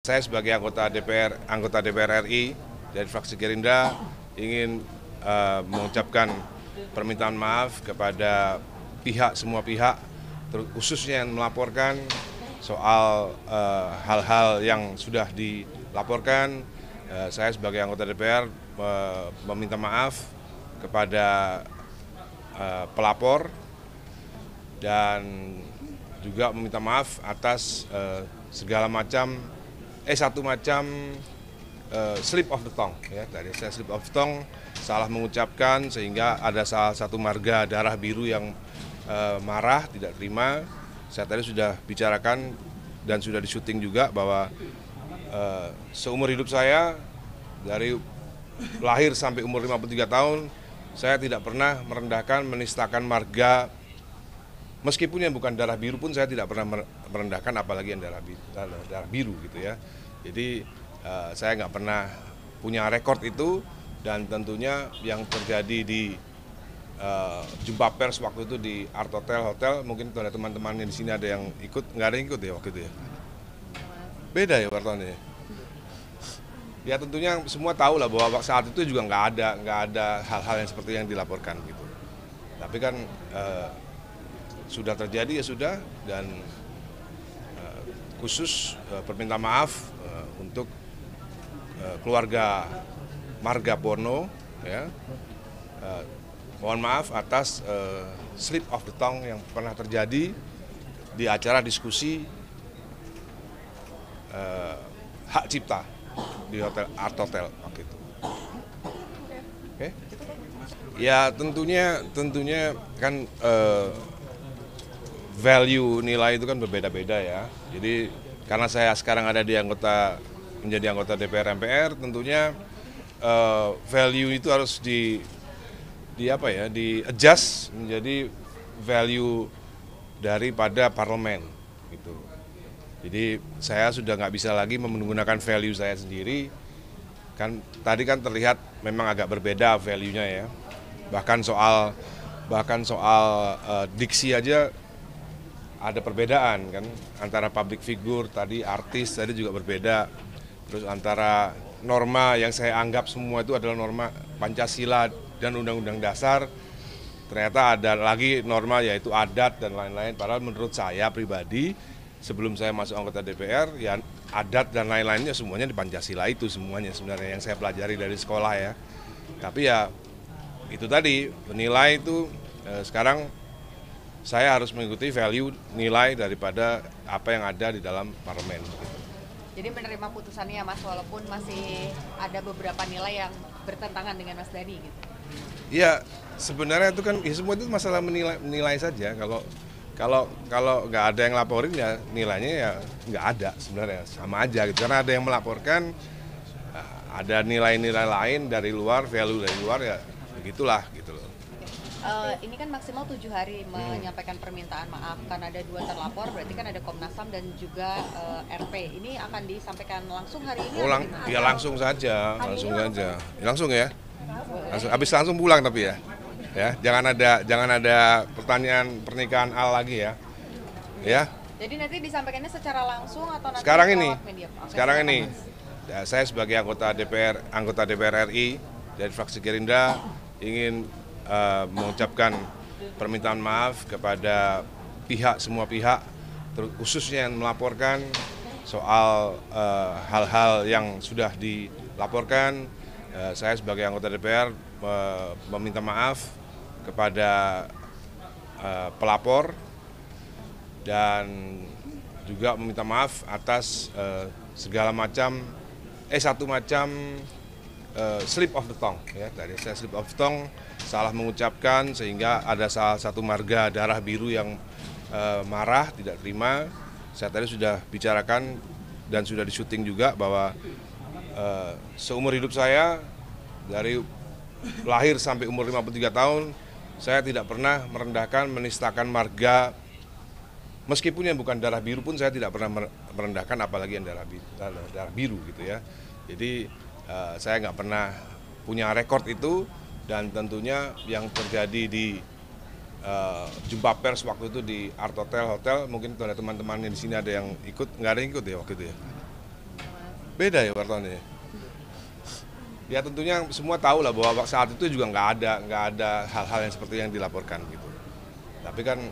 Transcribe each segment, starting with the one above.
Saya sebagai anggota DPR RI dari fraksi Gerindra ingin mengucapkan permintaan maaf kepada semua pihak, khususnya yang melaporkan soal hal-hal yang sudah dilaporkan. Saya sebagai anggota DPR meminta maaf kepada pelapor dan juga meminta maaf atas segala macam satu macam slip of the tongue ya, dari saya slip of the tongue, salah mengucapkan sehingga ada salah satu marga darah biru yang marah, tidak terima. Saya tadi sudah bicarakan dan sudah disyuting juga bahwa seumur hidup saya dari lahir sampai umur 53 tahun saya tidak pernah merendahkan, menistakan marga. Meskipun yang bukan darah biru pun saya tidak pernah merendahkan, apalagi yang darah biru gitu ya. Jadi saya nggak pernah punya rekor itu, dan tentunya yang terjadi di jumpa pers waktu itu di Art Hotel, mungkin ada teman-teman di sini ada yang ikut, nggak ada yang ikut ya waktu itu ya. Beda ya wartawannya. Ya tentunya semua tahu lah bahwa saat itu juga nggak ada hal-hal yang seperti yang dilaporkan gitu. Tapi kan sudah terjadi ya sudah, dan khusus permintaan maaf untuk keluarga Marga Porno ya. Mohon maaf atas slip of the tongue yang pernah terjadi di acara diskusi hak cipta di Art Hotel waktu itu. Oke. Ya tentunya kan value nilai itu kan berbeda-beda ya. Jadi karena saya sekarang ada menjadi anggota DPR MPR, tentunya value itu harus di adjust menjadi value daripada parlemen gitu. Jadi saya sudah nggak bisa lagi menggunakan value saya sendiri. Kan tadi kan terlihat memang agak berbeda value-nya ya. Bahkan soal diksi aja ada perbedaan kan, antara public figure tadi, artis tadi juga berbeda. Terus antara norma yang saya anggap semua itu adalah norma Pancasila dan Undang-Undang Dasar, ternyata ada lagi norma yaitu adat dan lain-lain. Padahal menurut saya pribadi sebelum saya masuk anggota DPR ya adat dan lain-lainnya semuanya di Pancasila itu semuanya sebenarnya yang saya pelajari dari sekolah ya. Tapi ya itu tadi nilai itu sekarang saya harus mengikuti value nilai daripada apa yang ada di dalam parlemen. Jadi menerima putusannya Mas, walaupun masih ada beberapa nilai yang bertentangan dengan Mas Dhani gitu. Iya, sebenarnya itu kan ya semua itu masalah menilai saja. Kalau nggak ada yang laporin ya nilainya ya nggak ada sebenarnya, sama aja gitu. Karena ada yang melaporkan, ada nilai-nilai lain dari luar, value dari luar ya begitulah gitu loh. Ini kan maksimal 7 hari menyampaikan permintaan maaf, kan ada 2 terlapor, berarti kan ada Komnas HAM dan juga RP. Ini akan disampaikan langsung hari ini? Ya langsung saja. Langsung ya. Langsung pulang tapi ya. Ya, jangan ada pertanyaan pernikahan Al lagi ya. Ya. Jadi nanti disampaikannya secara langsung atau nanti sekarang ini? lewat media? Sekarang ini. Ya, saya sebagai anggota DPR RI dari fraksi Gerindra ingin mengucapkan permintaan maaf kepada semua pihak, khususnya yang melaporkan soal hal-hal yang sudah dilaporkan. Saya sebagai anggota DPR meminta maaf kepada pelapor dan juga meminta maaf atas segala macam satu macam slip of the tongue ya, dari saya slip of the tongue, salah mengucapkan sehingga ada salah satu marga darah biru yang marah, tidak terima. Saya tadi sudah bicarakan dan sudah disyuting juga bahwa seumur hidup saya dari lahir sampai umur 53 tahun saya tidak pernah merendahkan, menistakan marga. Meskipun yang bukan darah biru pun saya tidak pernah merendahkan, apalagi yang darah biru gitu ya. Jadi saya nggak pernah punya rekor itu, dan tentunya yang terjadi di jumpa pers waktu itu di Art Hotel, mungkin ada teman-teman di sini ada yang ikut, nggak ada yang ikut ya waktu itu ya. Beda ya wartawannya. Ya tentunya semua tahu lah bahwa saat itu juga nggak ada hal-hal yang seperti yang dilaporkan gitu. Tapi kan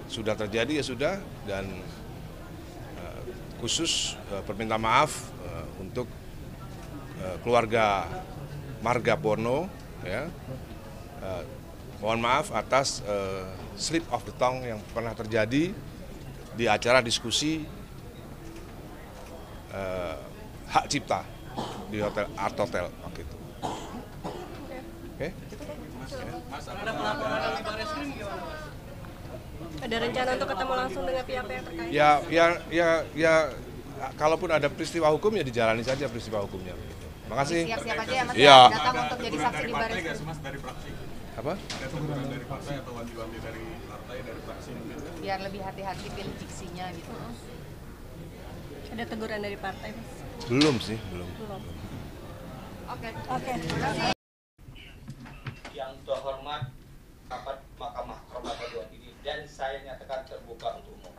sudah terjadi ya sudah, dan khusus perminta maaf untuk keluarga Marga Porno, ya. Mohon maaf atas slip of the tongue yang pernah terjadi di acara diskusi hak cipta di hotel Art Hotel waktu itu. Oke? Ada rencana untuk ketemu langsung dengan pihak-pihak terkait? Ya, kalaupun ada peristiwa hukum ya dijalani saja peristiwa hukumnya. Makasih. Siap-siap aja ya Mas, Iya. datang untuk jadi saksi di Baris Krim. Mas, dari fraksi? Apa? Ada teguran dari partai atau wanti-wanti dari partai, dari fraksi mungkin? Biar lebih hati-hati pilih diksinya gitu. Ada teguran dari partai, Mas? Belum sih, belum. Oke. Yang terhormat rapat Mahkamah Kehormatan Dewan ini, dan saya nyatakan terbuka untuk umum.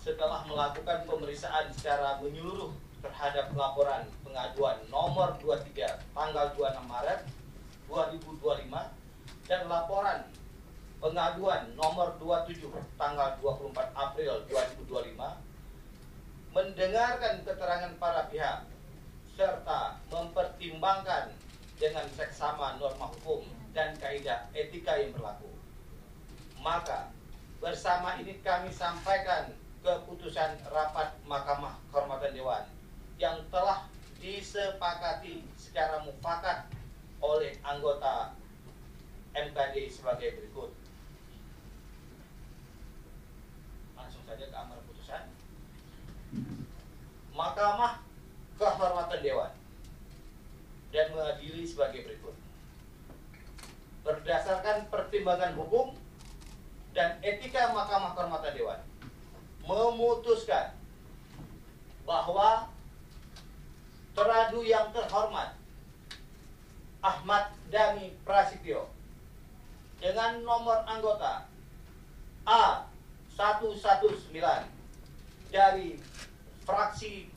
Setelah melakukan pemeriksaan secara menyeluruh terhadap laporan pengaduan nomor 23 tanggal 26 Maret 2025 dan laporan pengaduan nomor 27 tanggal 24 April 2025, mendengarkan keterangan para pihak serta mempertimbangkan dengan seksama norma hukum dan kaidah etika yang berlaku, maka bersama ini kami sampaikan keputusan rapat Mahkamah Kehormatan Dewan yang telah disepakati secara mufakat oleh anggota MKD sebagai berikut. Langsung saja ke amar putusan. Mahkamah Kehormatan Dewan dan mengadili sebagai berikut. Berdasarkan pertimbangan hukum dan etika Mahkamah Kehormatan Dewan, memutuskan bahwa teradu yang terhormat Ahmad Dhani Prasetyo dengan nomor anggota A119 dari fraksi